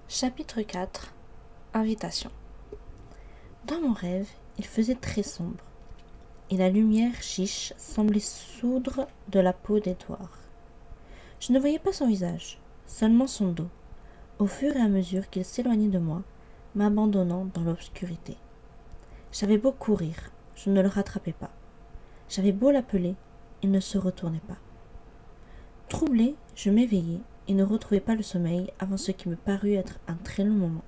Chapitre 4. Invitation. Dans mon rêve, il faisait très sombre, et la lumière chiche semblait soudre de la peau d'Edouard. Je ne voyais pas son visage, seulement son dos, au fur et à mesure qu'il s'éloignait de moi, m'abandonnant dans l'obscurité. J'avais beau courir, je ne le rattrapais pas. J'avais beau l'appeler, il ne se retournait pas. Troublée, je m'éveillai et ne retrouvai pas le sommeil avant ce qui me parut être un très long moment.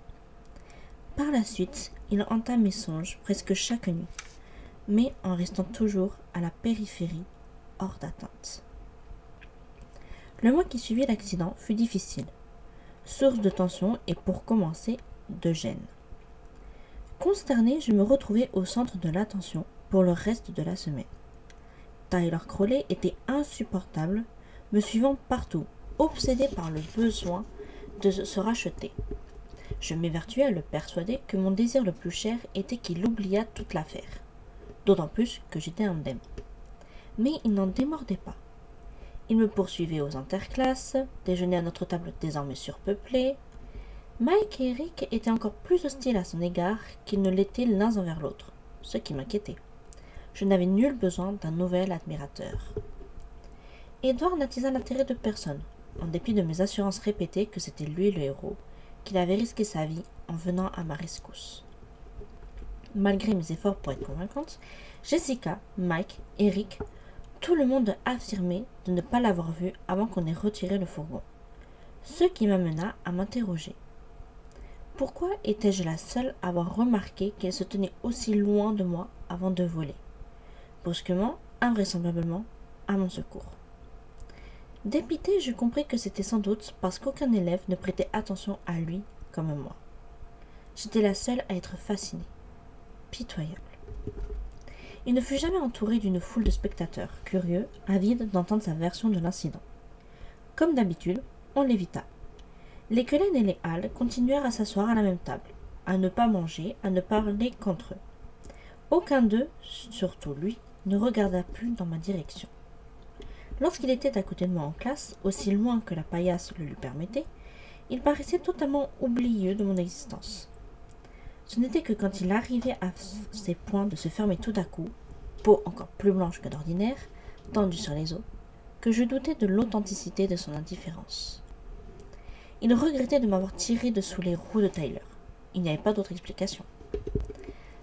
Par la suite, il hanta mes songes presque chaque nuit, mais en restant toujours à la périphérie, hors d'atteinte. Le mois qui suivit l'accident fut difficile, source de tension et pour commencer, de gêne. Consternée, je me retrouvai au centre de l'attention pour le reste de la semaine. Tyler Crowley était insupportable, me suivant partout, obsédé par le besoin de se racheter. Je m'évertuai à le persuader que mon désir le plus cher était qu'il oubliât toute l'affaire, d'autant plus que j'étais indemne. Mais il n'en démordait pas. Il me poursuivait aux interclasses, déjeunait à notre table désormais surpeuplée. Mike et Eric étaient encore plus hostiles à son égard qu'ils ne l'étaient l'un envers l'autre, ce qui m'inquiétait. Je n'avais nul besoin d'un nouvel admirateur. Edward n'attisa l'intérêt de personne, en dépit de mes assurances répétées que c'était lui le héros, qu'il avait risqué sa vie en venant à ma rescousse. Malgré mes efforts pour être convaincante, Jessica, Mike, Eric, tout le monde affirmait de ne pas l'avoir vu avant qu'on ait retiré le fourgon, ce qui m'amena à m'interroger. Pourquoi étais-je la seule à avoir remarqué qu'elle se tenait aussi loin de moi avant de voler, brusquement, invraisemblablement, à mon secours? Dépité, je compris que c'était sans doute parce qu'aucun élève ne prêtait attention à lui comme moi. J'étais la seule à être fascinée, pitoyable. Il ne fut jamais entouré d'une foule de spectateurs, curieux, avides d'entendre sa version de l'incident. Comme d'habitude, on l'évita. Les Cullen et les Hall continuèrent à s'asseoir à la même table, à ne pas manger, à ne parler qu'entre eux. Aucun d'eux, surtout lui, ne regarda plus dans ma direction. Lorsqu'il était à côté de moi en classe, aussi loin que la paillasse le lui permettait, il paraissait totalement oublieux de mon existence. Ce n'était que quand il arrivait à ces points de se fermer tout à coup, peau encore plus blanche que d'ordinaire, tendue sur les os, que je doutais de l'authenticité de son indifférence. Il regrettait de m'avoir tiré de sous les roues de Tyler. Il n'y avait pas d'autre explication.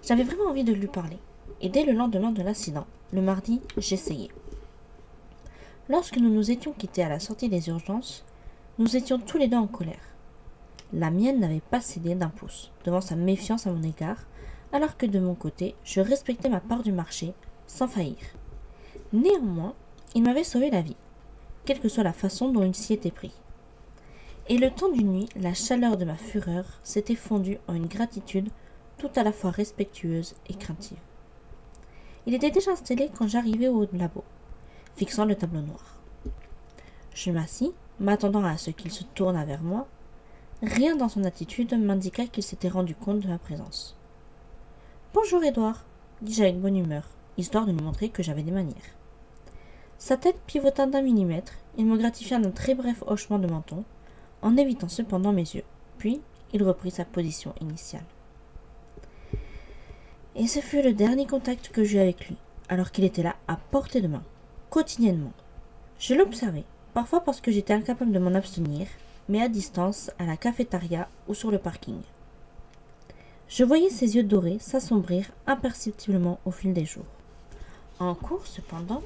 J'avais vraiment envie de lui parler, et dès le lendemain de l'incident, le mardi, j'essayai. Lorsque nous nous étions quittés à la sortie des urgences, nous étions tous les deux en colère. La mienne n'avait pas cédé d'un pouce devant sa méfiance à mon égard, alors que de mon côté, je respectais ma part du marché sans faillir. Néanmoins, il m'avait sauvé la vie, quelle que soit la façon dont il s'y était pris. Et le temps d'une nuit, la chaleur de ma fureur s'était fondue en une gratitude tout à la fois respectueuse et craintive. Il était déjà installé quand j'arrivai au labo, fixant le tableau noir. Je m'assis, m'attendant à ce qu'il se tournât vers moi. Rien dans son attitude m'indiqua qu'il s'était rendu compte de ma présence. « Bonjour, Edouard, dis-je avec bonne humeur, histoire de lui montrer que j'avais des manières. Sa tête pivota d'1 millimètre, il me gratifia d'un très bref hochement de menton, en évitant cependant mes yeux, puis il reprit sa position initiale. Et ce fut le dernier contact que j'eus avec lui, alors qu'il était là à portée de main, quotidiennement. Je l'observais, parfois parce que j'étais incapable de m'en abstenir, mais à distance, à la cafétéria ou sur le parking. Je voyais ses yeux dorés s'assombrir imperceptiblement au fil des jours. En cours, cependant,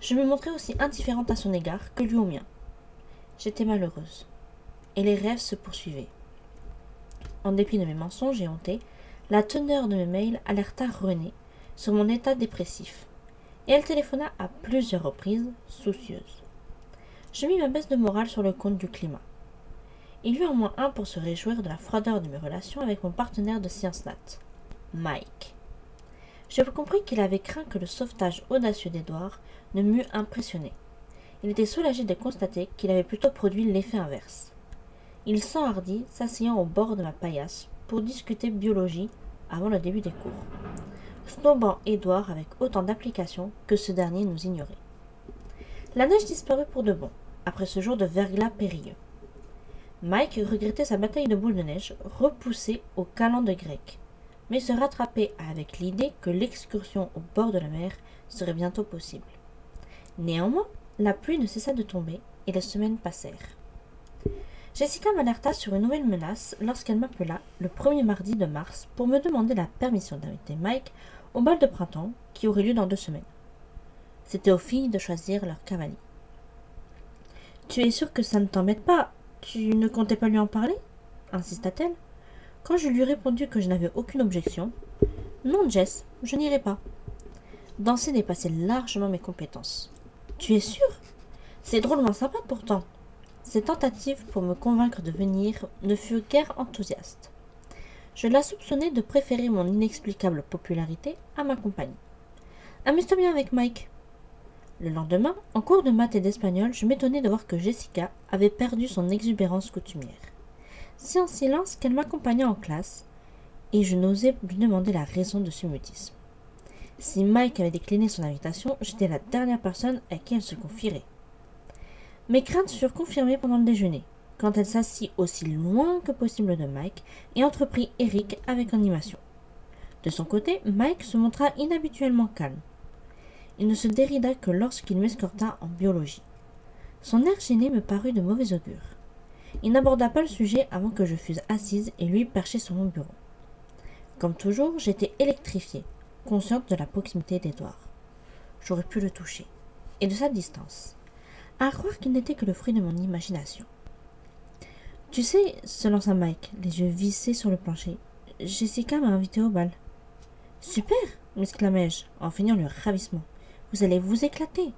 je me montrais aussi indifférente à son égard que lui au mien. J'étais malheureuse, et les rêves se poursuivaient. En dépit de mes mensonges éhontés, la teneur de mes mails alerta Renée sur mon état dépressif, et elle téléphona à plusieurs reprises, soucieuse. Je mis ma baisse de morale sur le compte du climat. Il y eut en moins un pour se réjouir de la froideur de mes relations avec mon partenaire de sciences nat, Mike. Je compris qu'il avait craint que le sauvetage audacieux d'Edouard ne m'eût impressionné. Il était soulagé de constater qu'il avait plutôt produit l'effet inverse. Il s'enhardit, s'asseyant au bord de ma paillasse pour discuter biologie avant le début des cours, snobant Edouard avec autant d'application que ce dernier nous ignorait. La neige disparut pour de bon, après ce jour de verglas périlleux. Mike regrettait sa bataille de boule de neige, repoussée aux calendes grecques, mais se rattrapait avec l'idée que l'excursion au bord de la mer serait bientôt possible. Néanmoins, la pluie ne cessa de tomber et les semaines passèrent. Jessica m'alerta sur une nouvelle menace lorsqu'elle m'appela le premier mardi de mars pour me demander la permission d'inviter Mike au bal de printemps qui aurait lieu dans 2 semaines. C'était aux filles de choisir leur cavalier. « Tu es sûre que ça ne t'embête pas? Tu ne comptais pas lui en parler ?» insista-t-elle. Quand je lui répondu que je n'avais aucune objection, « Non, Jess, je n'irai pas. » Danser dépassait largement mes compétences. « Tu es sûre? C'est drôlement sympa pourtant. » Ses tentatives pour me convaincre de venir ne furent guère enthousiastes. Je la soupçonnais de préférer mon inexplicable popularité à ma compagnie. « Amuse-toi bien avec Mike. » Le lendemain, en cours de maths et d'espagnol, je m'étonnais de voir que Jessica avait perdu son exubérance coutumière. C'est en silence qu'elle m'accompagna en classe, et je n'osais lui demander la raison de ce mutisme. Si Mike avait décliné son invitation, j'étais la dernière personne à qui elle se confierait. Mes craintes furent confirmées pendant le déjeuner, quand elle s'assit aussi loin que possible de Mike et entreprit Eric avec animation. De son côté, Mike se montra inhabituellement calme. Il ne se dérida que lorsqu'il m'escorta en biologie. Son air gêné me parut de mauvais augure. Il n'aborda pas le sujet avant que je fusse assise et lui perché sur mon bureau. Comme toujours, j'étais électrifiée, consciente de la proximité d'Edward. J'aurais pu le toucher, et de sa distance, à croire qu'il n'était que le fruit de mon imagination. « Tu sais, » se lança Mike, les yeux vissés sur le plancher, « Jessica m'a invité au bal. »« Super !» m'exclamai-je, en feignant le ravissement. « Vous allez vous éclater. »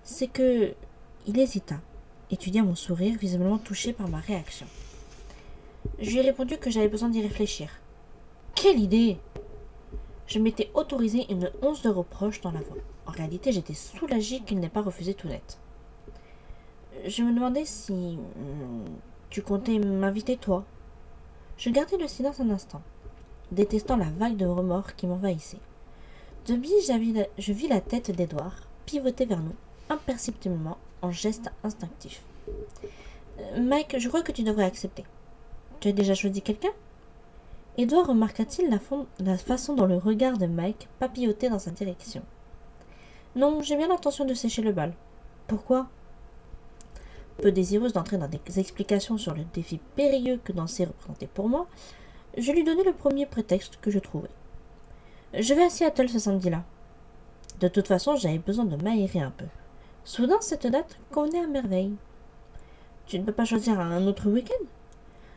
C'est que... Il hésita, étudia mon sourire, visiblement touché par ma réaction. Je lui ai répondu que j'avais besoin d'y réfléchir. Quelle idée! Je m'étais autorisé une once de reproche dans la voix. En réalité, j'étais soulagée qu'il n'ait pas refusé tout net. Je me demandais si... tu comptais m'inviter toi. Je gardai le silence un instant, détestant la vague de remords qui m'envahissait. De biais, je vis la tête d'Edward pivoter vers nous, imperceptiblement, en geste instinctif. Mike, je crois que tu devrais accepter. Tu as déjà choisi quelqu'un? Edward remarqua-t-il la façon dont le regard de Mike papillotait dans sa direction. Non, j'ai bien l'intention de sécher le bal. Pourquoi? Peu désireuse d'entrer dans des explications sur le défi périlleux que danser représentait pour moi, je lui donnai le premier prétexte que je trouvais. Je vais à Seattle ce samedi-là. De toute façon, j'avais besoin de m'aérer un peu. Soudain, cette date convenait à merveille. Tu ne peux pas choisir un autre week-end?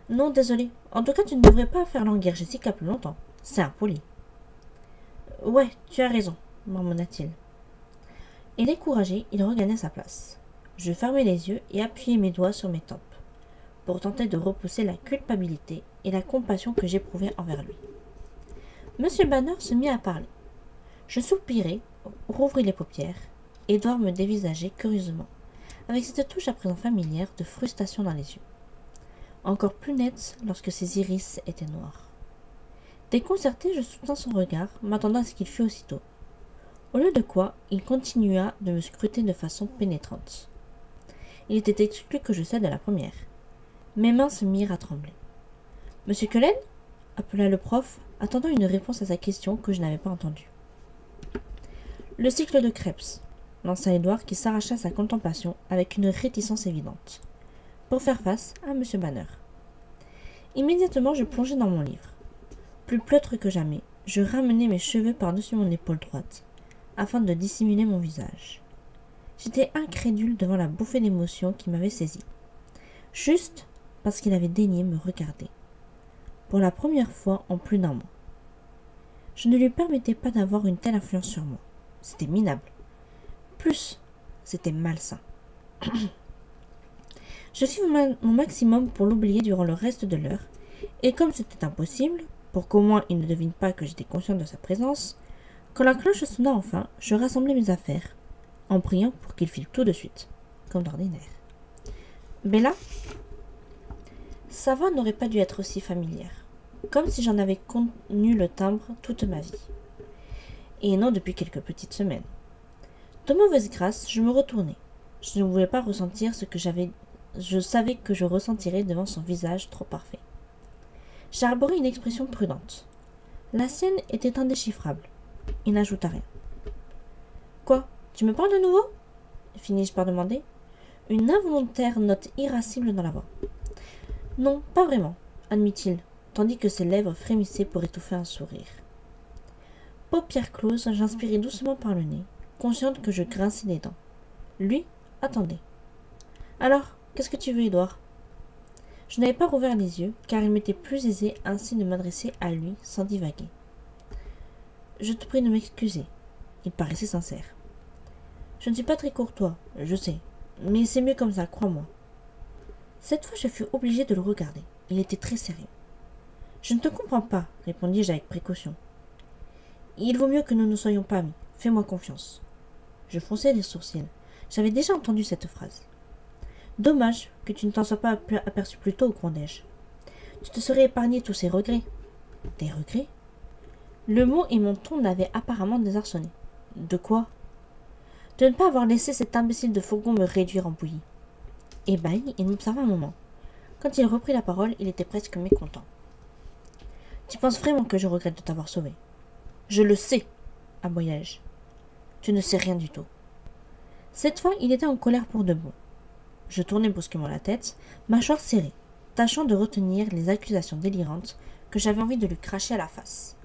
Non, désolé. En tout cas, tu ne devrais pas faire languir Jessica plus longtemps. C'est impoli. Ouais, tu as raison, marmonna-t-il. Et découragé, il regagna sa place. Je fermai les yeux et appuyai mes doigts sur mes tempes, pour tenter de repousser la culpabilité et la compassion que j'éprouvais envers lui. Monsieur Banner se mit à parler. Je soupirai, rouvris les paupières. Edward me dévisageait curieusement, avec cette touche à présent familière de frustration dans les yeux, encore plus nette lorsque ses iris étaient noirs. Déconcerté, je soutins son regard, m'attendant à ce qu'il fût aussitôt. Au lieu de quoi, il continua de me scruter de façon pénétrante. Il était exclu que je cède à la première. Mes mains se mirent à trembler. « Monsieur Cullen » appela le prof, attendant une réponse à sa question que je n'avais pas entendue. « Le cycle de Krebs » lança Edward qui s'arracha à sa contemplation avec une réticence évidente, pour faire face à M. Banner. Immédiatement, je plongeai dans mon livre. Plus pleutre que jamais, je ramenai mes cheveux par-dessus mon épaule droite, afin de dissimuler mon visage. J'étais incrédule devant la bouffée d'émotion qui m'avait saisi, juste parce qu'il avait daigné me regarder, pour la première fois en plus d'1 mois. Je ne lui permettais pas d'avoir une telle influence sur moi. C'était minable. Plus, c'était malsain. Je fis mon maximum pour l'oublier durant le reste de l'heure, et comme c'était impossible, pour qu'au moins il ne devine pas que j'étais consciente de sa présence, quand la cloche sonna enfin, je rassemblai mes affaires, en priant pour qu'il file tout de suite, comme d'ordinaire. Bella? Sa voix n'aurait pas dû être aussi familière, comme si j'en avais connu le timbre toute ma vie, et non depuis quelques petites semaines. De mauvaise grâce, je me retournai. Je ne voulais pas ressentir ce que j'avais je savais que je ressentirais devant son visage trop parfait. J'arborais une expression prudente. La sienne était indéchiffrable. Il n'ajouta rien. Quoi, tu me parles de nouveau finis-je par demander, une involontaire note irascible dans la voix. Non, pas vraiment, admit-il, tandis que ses lèvres frémissaient pour étouffer un sourire. Paupières closes, j'inspirais doucement par le nez, consciente que je grinçais des dents. Lui attendait. Alors, qu'est-ce que tu veux, Édouard ? Je n'avais pas rouvert les yeux, car il m'était plus aisé ainsi de m'adresser à lui sans divaguer. Je te prie de m'excuser. Il paraissait sincère. Je ne suis pas très courtois, je sais, mais c'est mieux comme ça, crois-moi. Cette fois, je fus obligée de le regarder. Il était très sérieux. Je ne te comprends pas, répondis-je avec précaution. Il vaut mieux que nous ne soyons pas amis. Fais-moi confiance. Je fronçai les sourcils. J'avais déjà entendu cette phrase. Dommage que tu ne t'en sois pas aperçu plus tôt, grondai-je. Tu te serais épargné tous ces regrets. Des regrets ? Le mot et mon ton l'avaient apparemment désarçonné. De quoi ? De ne pas avoir laissé cet imbécile de fourgon me réduire en bouillie. Ébahi, il m'observa un moment. Quand il reprit la parole, il était presque mécontent. Tu penses vraiment que je regrette de t'avoir sauvé ? Je le sais, aboyai-je. Tu ne sais rien du tout. Cette fois, il était en colère pour de bon. Je tournai brusquement la tête, mâchoire serrée, tâchant de retenir les accusations délirantes que j'avais envie de lui cracher à la face.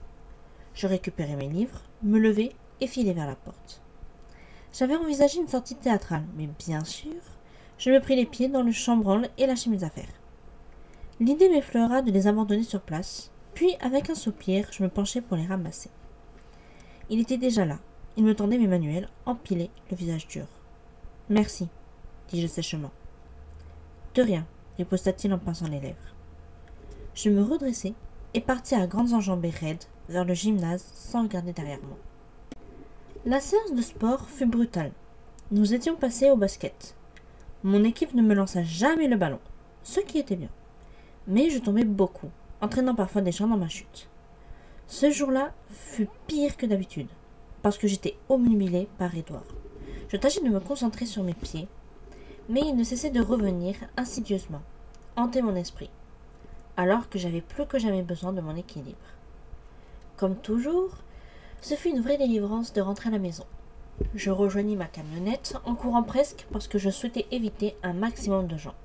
Je récupérai mes livres, me levai et filai vers la porte. J'avais envisagé une sortie théâtrale, mais bien sûr, je me pris les pieds dans le chambranle et lâchai mes affaires. L'idée m'effleura de les abandonner sur place, puis, avec un soupir, je me penchai pour les ramasser. Il était déjà là. Il me tendait mes manuels, empilés, le visage dur. « Merci, » dis-je sèchement. « De rien, » riposta-t-il en pinçant les lèvres. Je me redressai et partis à grandes enjambées raides vers le gymnase sans regarder derrière moi. La séance de sport fut brutale. Nous étions passés au basket. Mon équipe ne me lança jamais le ballon, ce qui était bien. Mais je tombais beaucoup, entraînant parfois des gens dans ma chute. Ce jour-là fut pire que d'habitude, parce que j'étais obnubilée par Édouard. Je tâchais de me concentrer sur mes pieds, mais il ne cessait de revenir insidieusement, hanter mon esprit, alors que j'avais plus que jamais besoin de mon équilibre. Comme toujours, ce fut une vraie délivrance de rentrer à la maison. Je rejoignis ma camionnette en courant presque parce que je souhaitais éviter un maximum de gens.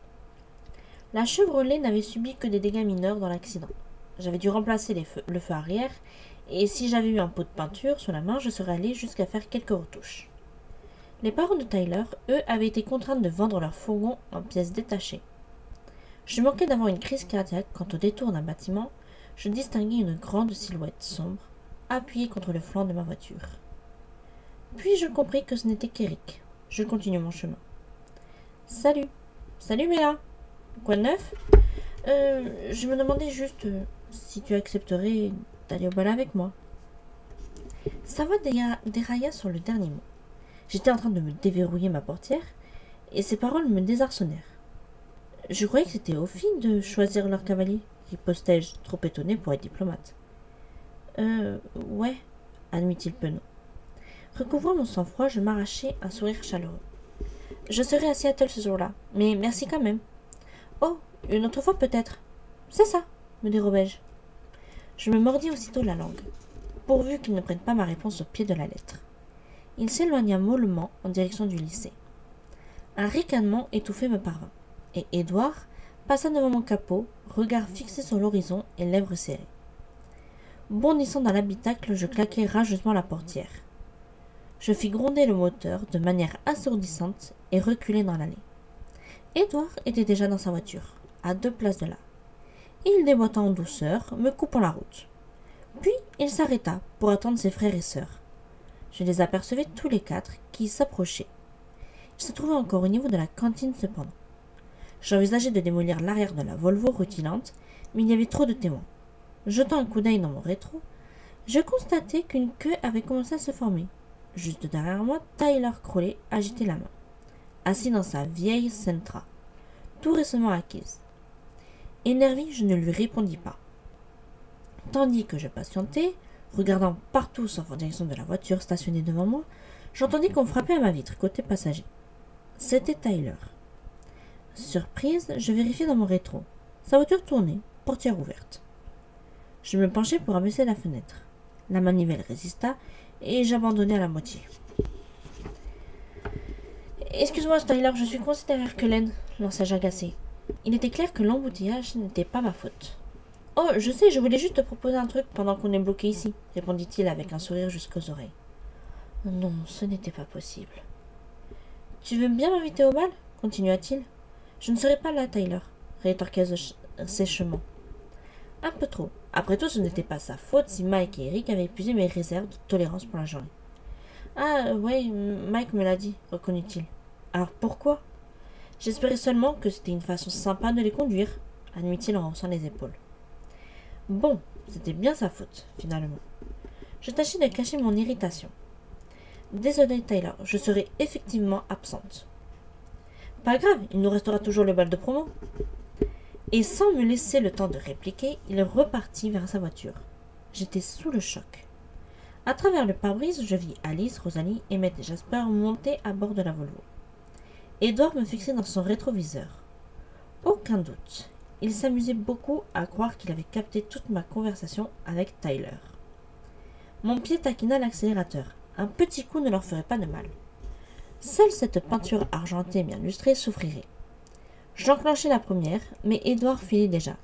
La Chevrolet n'avait subi que des dégâts mineurs dans l'accident. J'avais dû remplacer le feu arrière et si j'avais eu un pot de peinture sous la main, je serais allée jusqu'à faire quelques retouches. Les parents de Tyler, eux, avaient été contraints de vendre leur fourgon en pièces détachées. Je manquais d'avoir une crise cardiaque quand au détour d'un bâtiment, je distinguai une grande silhouette sombre, appuyée contre le flanc de ma voiture. Puis je compris que ce n'était qu'Eric. Je continuai mon chemin. « Salut. Salut Béa. Quoi de neuf ? Je me demandais juste si tu accepterais d'aller au bal avec moi. » Sa voix dérailla sur le dernier mot. J'étais en train de me déverrouiller ma portière et ses paroles me désarçonnèrent. Je croyais que c'était aux filles de choisir leur cavalier, ripostai-je, trop étonné pour être diplomate. Ouais, admit-il penaud. Recouvrant mon sang-froid, je m'arrachai un sourire chaleureux. Je serai à Seattle ce jour-là, mais merci quand même. Oh, une autre fois peut-être. C'est ça, me dérobai-je. Je me mordis aussitôt la langue, pourvu qu'il ne prenne pas ma réponse au pied de la lettre. Il s'éloigna mollement en direction du lycée. Un ricanement étouffé me parvint, et Édouard passa devant mon capot, regard fixé sur l'horizon et lèvres serrées. Bondissant dans l'habitacle, je claquai rageusement la portière. Je fis gronder le moteur de manière assourdissante et reculai dans l'allée. Édouard était déjà dans sa voiture, à 2 places de là. Il déboîta en douceur, me coupant la route. Puis il s'arrêta pour attendre ses frères et sœurs. Je les apercevais tous les 4 qui s'approchaient. Ils se trouvaient encore au niveau de la cantine cependant. J'envisageais de démolir l'arrière de la Volvo rutilante, mais il y avait trop de témoins. Jetant un coup d'œil dans mon rétro, je constatai qu'une queue avait commencé à se former. Juste derrière moi, Tyler Crowley agitait la main, assis dans sa vieille Sentra, tout récemment acquise. Énervé, je ne lui répondis pas. Tandis que je patientais, regardant partout sauf en direction de la voiture stationnée devant moi, j'entendis qu'on frappait à ma vitre côté passager. C'était Tyler. Surprise, je vérifiai dans mon rétro. Sa voiture tournait, portière ouverte. Je me penchai pour abaisser la fenêtre. La manivelle résista et j'abandonnai à la moitié. Excuse-moi, Tyler, je suis considéré que laine, lançai-je agacé. Il était clair que l'embouteillage n'était pas ma faute. Oh, je sais, je voulais juste te proposer un truc pendant qu'on est bloqué ici, répondit-il avec un sourire jusqu'aux oreilles. Non, ce n'était pas possible. Tu veux bien m'inviter au bal continua-t-il. Je ne serai pas là, Tyler, rétorquai-je sèchement. Un peu trop. Après tout, ce n'était pas sa faute si Mike et Eric avaient épuisé mes réserves de tolérance pour la journée. Ah, oui, Mike me l'a dit, reconnut-il. Alors pourquoi? J'espérais seulement que c'était une façon sympa de les conduire, admit-il en haussant les épaules. Bon, c'était bien sa faute, finalement. Je tâchai de cacher mon irritation. Désolé, Tyler, je serai effectivement absente. Pas grave, il nous restera toujours le bal de promo. Et sans me laisser le temps de répliquer, il repartit vers sa voiture. J'étais sous le choc. À travers le pare-brise, je vis Alice, Rosalie, Emmett et Jasper monter à bord de la Volvo. Edward me fixait dans son rétroviseur. Aucun doute, il s'amusait beaucoup à croire qu'il avait capté toute ma conversation avec Tyler. Mon pied taquina l'accélérateur. Un petit coup ne leur ferait pas de mal. Seule cette peinture argentée bien lustrée souffrirait. J'enclenchai la première, mais Edward filait déjà.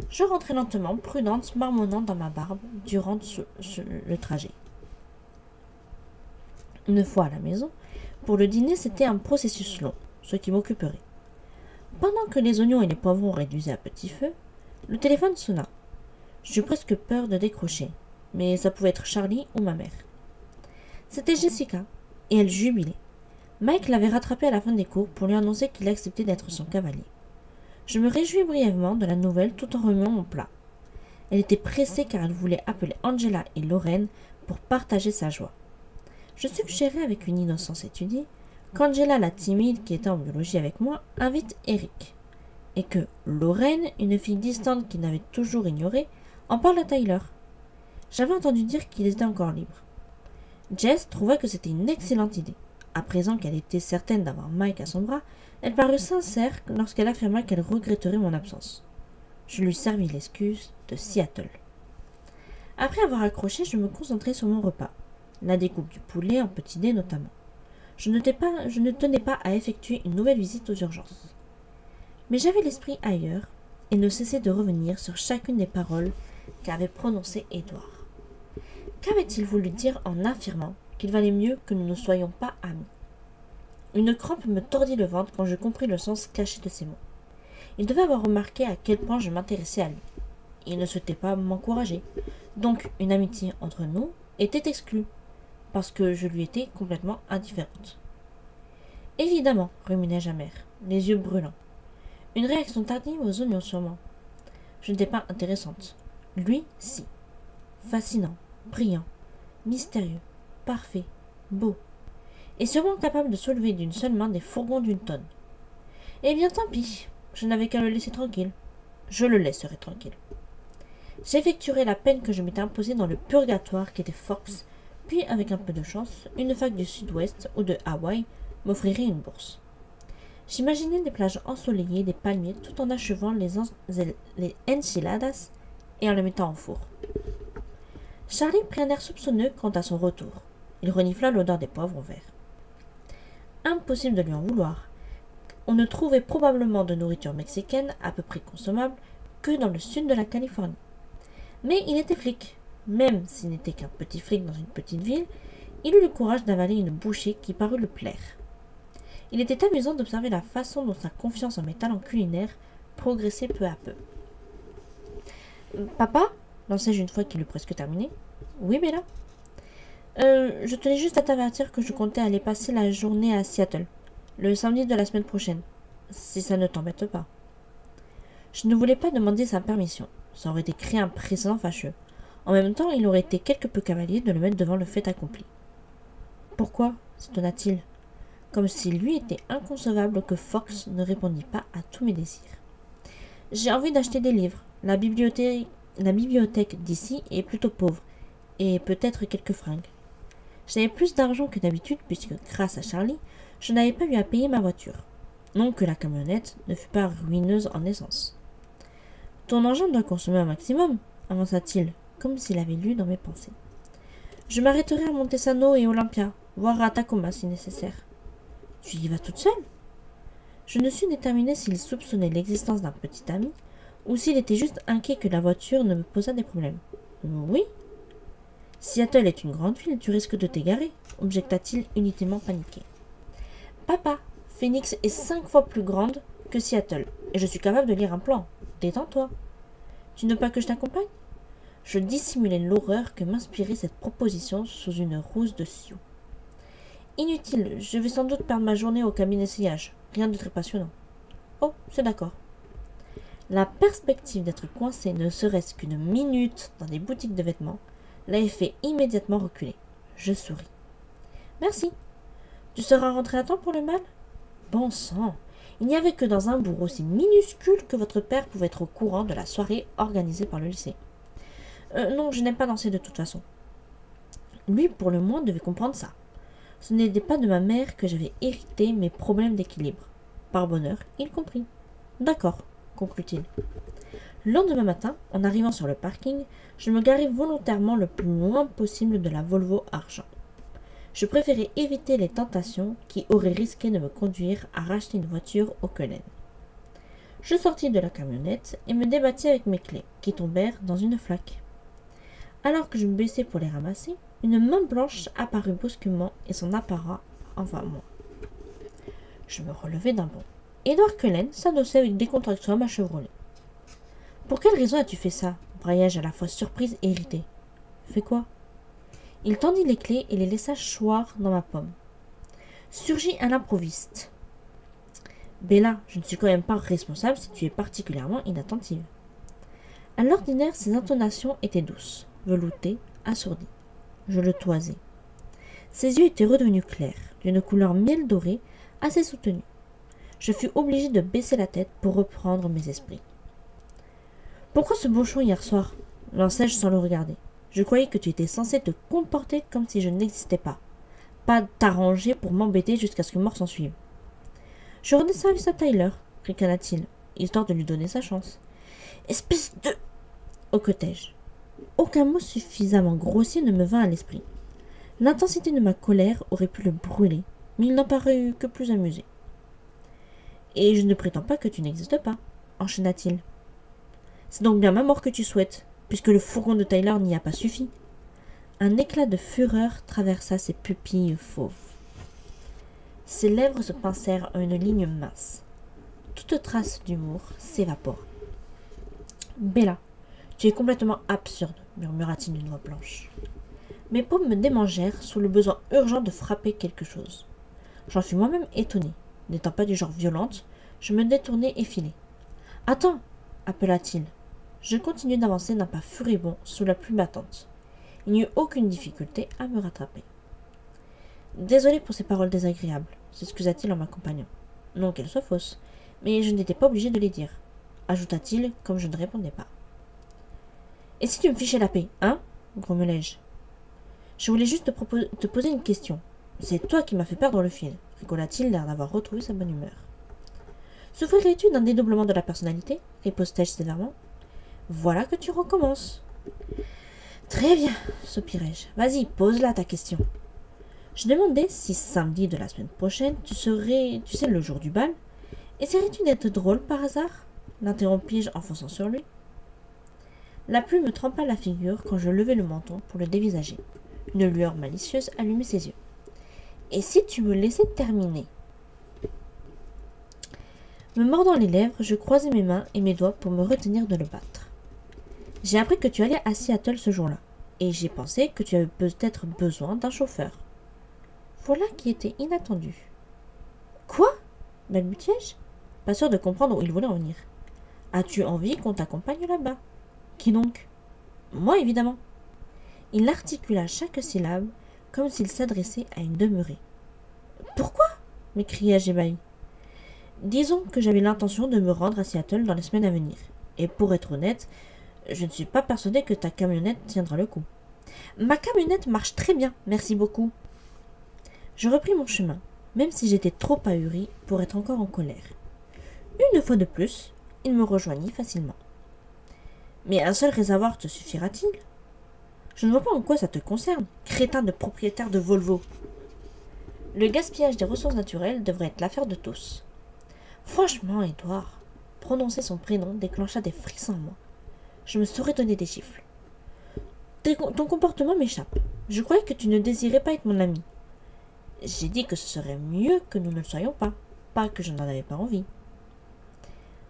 Je rentrai lentement, prudente, marmonnant dans ma barbe durant le trajet. Une fois à la maison, pour le dîner, c'était un processus long, ce qui m'occuperait. Pendant que les oignons et les poivrons réduisaient à petit feu, le téléphone sonna. J'eus presque peur de décrocher, mais ça pouvait être Charlie ou ma mère. C'était Jessica, et elle jubilait. Mike l'avait rattrapée à la fin des cours pour lui annoncer qu'il acceptait d'être son cavalier. Je me réjouis brièvement de la nouvelle tout en remuant mon plat. Elle était pressée car elle voulait appeler Angela et Lorraine pour partager sa joie. Je suggérais avec une innocence étudiée qu'Angela, la timide qui était en biologie avec moi, invite Eric, et que Lorraine, une fille distante qu'il n'avait toujours ignorée, en parle à Tyler. J'avais entendu dire qu'il était encore libre. Jess trouva que c'était une excellente idée. À présent qu'elle était certaine d'avoir Mike à son bras, elle parut sincère lorsqu'elle affirma qu'elle regretterait mon absence. Je lui servis l'excuse de Seattle. Après avoir accroché, je me concentrai sur mon repas, la découpe du poulet en petits dés notamment. Je ne tenais pas à effectuer une nouvelle visite aux urgences. Mais j'avais l'esprit ailleurs et ne cessais de revenir sur chacune des paroles qu'avait prononcées Édouard. Qu'avait-il voulu dire en affirmant qu'il valait mieux que nous ne soyons pas amis? Une crampe me tordit le ventre quand je compris le sens caché de ces mots. Il devait avoir remarqué à quel point je m'intéressais à lui. Il ne souhaitait pas m'encourager, donc une amitié entre nous était exclue, parce que je lui étais complètement indifférente. Évidemment, ruminai-je amer, les yeux brûlants. Une réaction tardive aux oignons sûrement. Je n'étais pas intéressante. Lui, si. Fascinant, brillant, mystérieux, parfait, beau, et sûrement capable de soulever d'une seule main des fourgons d'une tonne. Eh bien tant pis, je n'avais qu'à le laisser tranquille. Je le laisserai tranquille. J'effectuerai la peine que je m'étais imposée dans le purgatoire qu'était Fox, puis avec un peu de chance, une fac du sud-ouest ou de Hawaï m'offrirait une bourse. J'imaginais des plages ensoleillées, des palmiers, tout en achevant les enchiladas et en les mettant au four. Charlie prit un air soupçonneux quant à son retour. Il renifla l'odeur des poivrons verts. Impossible de lui en vouloir. On ne trouvait probablement de nourriture mexicaine à peu près consommable que dans le sud de la Californie. Mais il était flic. Même s'il n'était qu'un petit flic dans une petite ville, il eut le courage d'avaler une bouchée qui parut le plaire. Il était amusant d'observer la façon dont sa confiance en mes talents culinaires progressait peu à peu. « Papa ?» lançai-je une fois qu'il eut presque terminé. « Oui, Bella ?»« Je tenais juste à t'avertir que je comptais aller passer la journée à Seattle, le samedi de la semaine prochaine, si ça ne t'embête pas. » Je ne voulais pas demander sa permission, ça aurait été créer un précédent fâcheux. En même temps, il aurait été quelque peu cavalier de le mettre devant le fait accompli. « Pourquoi ?» s'étonna-t-il, comme s'il lui était inconcevable que Fox ne répondît pas à tous mes désirs. « J'ai envie d'acheter des livres. La bibliothèque d'ici est plutôt pauvre, et peut-être quelques fringues. J'avais plus d'argent que d'habitude puisque, grâce à Charlie, je n'avais pas eu à payer ma voiture. Non que la camionnette ne fût pas ruineuse en essence. Ton engin doit consommer un maximum, avança-t-il, comme s'il avait lu dans mes pensées. Je m'arrêterai à Montesano et Olympia, voire à Tacoma si nécessaire. Tu y vas toute seule? Je ne sus déterminer s'il soupçonnait l'existence d'un petit ami, ou s'il était juste inquiet que la voiture ne me posât des problèmes. Oui. Seattle est une grande ville, tu risques de t'égarer, objecta-t-il uniquement paniqué. Papa, Phoenix est 5 fois plus grande que Seattle, et je suis capable de lire un plan. Détends-toi. Tu ne veux pas que je t'accompagne? Je dissimulai l'horreur que m'inspirait cette proposition sous une rousse de Sioux. Inutile, je vais sans doute perdre ma journée au cabine d'essayage. Rien de très passionnant. Oh, c'est d'accord. La perspective d'être coincé ne serait-ce qu'une minute dans des boutiques de vêtements l'avait fait immédiatement reculer. Je souris. Merci. Tu seras rentré à temps pour le bal? Bon sang, il n'y avait que dans un bourg aussi minuscule que votre père pouvait être au courant de la soirée organisée par le lycée. Non, je n'aime pas danser de toute façon. Lui, pour le moins, devait comprendre ça. Ce n'était pas de ma mère que j'avais hérité mes problèmes d'équilibre. Par bonheur, il comprit. D'accord, conclut-il. Le lendemain matin, en arrivant sur le parking, je me garai volontairement le plus loin possible de la Volvo argent. Je préférais éviter les tentations qui auraient risqué de me conduire à racheter une voiture au Cullen. Je sortis de la camionnette et me débattis avec mes clés, qui tombèrent dans une flaque. Alors que je me baissais pour les ramasser, une main blanche apparut brusquement et s'en appara enfin moi. Je me relevai d'un bond. Edward Cullen s'adossait avec décontraction à ma Chevrolet. « Pour quelle raison as-tu fait ça » braillai-je à la fois surprise et irritée. « Fais quoi » Il tendit les clés et les laissa choir dans ma pomme. Surgit à l'improviste. « Bella, je ne suis quand même pas responsable si tu es particulièrement inattentive. » À l'ordinaire, ses intonations étaient douces, veloutées, assourdies. Je le toisai. Ses yeux étaient redevenus clairs, d'une couleur miel doré, assez soutenue. Je fus obligé de baisser la tête pour reprendre mes esprits. « Pourquoi ce bouchon hier soir » lançai-je sans le regarder. « Je croyais que tu étais censé te comporter comme si je n'existais pas. Pas t'arranger pour m'embêter jusqu'à ce que mort s'en suive. »« Je rendais service à Tyler, ricana-t-il, histoire de lui donner sa chance. »« Espèce de... » hoquetai-je. Aucun mot suffisamment grossier ne me vint à l'esprit. L'intensité de ma colère aurait pu le brûler, mais il n'en parut que plus amusé. « Et je ne prétends pas que tu n'existes pas, » enchaîna-t-il. « C'est donc bien ma mort que tu souhaites, puisque le fourgon de Tyler n'y a pas suffi. » Un éclat de fureur traversa ses pupilles fauves. Ses lèvres se pincèrent en une ligne mince. Toute trace d'humour s'évapora. « Bella, tu es complètement absurde, » murmura-t-il d'une voix blanche. Mes paumes me démangèrent sous le besoin urgent de frapper quelque chose. J'en fus moi-même étonnée. N'étant pas du genre violente, je me détournai et filai. « Attends » appela-t-il. Je continuai d'avancer d'un pas furibond sous la pluie battante. Il n'y eut aucune difficulté à me rattraper. « Désolé pour ces paroles désagréables, » s'excusa-t-il en m'accompagnant. Non qu'elles soient fausses, mais je n'étais pas obligé de les dire, ajouta-t-il comme je ne répondais pas. « Et si tu me fichais la paix, hein » grommelai-je. « Je voulais juste te poser une question. C'est toi qui m'as fait perdre le fil, » rigola-t-il, l'air d'avoir retrouvé sa bonne humeur. « Souffrirais-tu d'un dédoublement de la personnalité » ripostai-je sévèrement. « Voilà que tu recommences. »« Très bien, soupirai-je. Vas-y, pose-la ta question. » Je demandais si samedi de la semaine prochaine, tu sais, le jour du bal. Essaierais-tu d'être drôle par hasard l'interrompis-je en fonçant sur lui. La pluie me trempa la figure quand je levai le menton pour le dévisager. Une lueur malicieuse allumait ses yeux. « Et si tu me laissais terminer ?» Me mordant les lèvres, je croisai mes mains et mes doigts pour me retenir de le battre. « J'ai appris que tu allais à Seattle ce jour-là, et j'ai pensé que tu avais peut-être besoin d'un chauffeur. » Voilà qui était inattendu. « Quoi » balbutiai-je, pas sûr de comprendre où il voulait en venir. « As-tu envie qu'on t'accompagne là-bas ?»« Qui donc ?»« Moi, évidemment. » Il articula chaque syllabe comme s'il s'adressait à une demeurée. « Pourquoi » m'écriai-je ébahi. « Disons que j'avais l'intention de me rendre à Seattle dans les semaines à venir. Et pour être honnête, je ne suis pas persuadé que ta camionnette tiendra le coup. »« Ma camionnette marche très bien, merci beaucoup. » Je repris mon chemin. même si j'étais trop ahurie pour être encore en colère. Une fois de plus, il me rejoignit facilement. Mais un seul réservoir te suffira-t-il? Je ne vois pas en quoi ça te concerne, crétin de propriétaire de Volvo. Le gaspillage des ressources naturelles devrait être l'affaire de tous. Franchement, Édouard, prononcer son prénom déclencha des frissons en moi. Je me serais donné des gifles. Ton comportement m'échappe. Je croyais que tu ne désirais pas être mon ami. J'ai dit que ce serait mieux que nous ne le soyons pas que je n'en avais pas envie.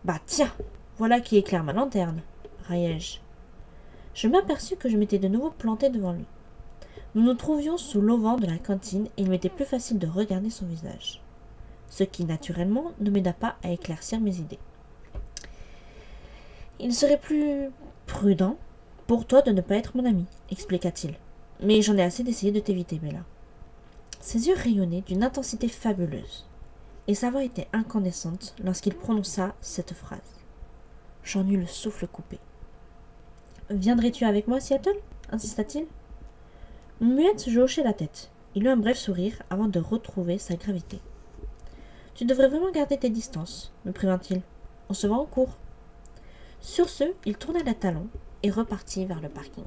Bah tiens, voilà qui éclaire ma lanterne, raillai-je. Je m'aperçus que je m'étais de nouveau planté devant lui. Nous nous trouvions sous l'auvent de la cantine et il m'était plus facile de regarder son visage. Ce qui, naturellement, ne m'aida pas à éclaircir mes idées. Il serait plus prudent pour toi de ne pas être mon ami, expliqua-t-il. Mais j'en ai assez d'essayer de t'éviter, Bella. Ses yeux rayonnaient d'une intensité fabuleuse, et sa voix était incandescente lorsqu'il prononça cette phrase. J'en eus le souffle coupé. Viendrais-tu avec moi, Seattle? Insista-t-il. Muette je hochai la tête. Il eut un bref sourire avant de retrouver sa gravité. Tu devrais vraiment garder tes distances, me prévint-il. On se voit en cours. Sur ce, il tourna la talon et repartit vers le parking.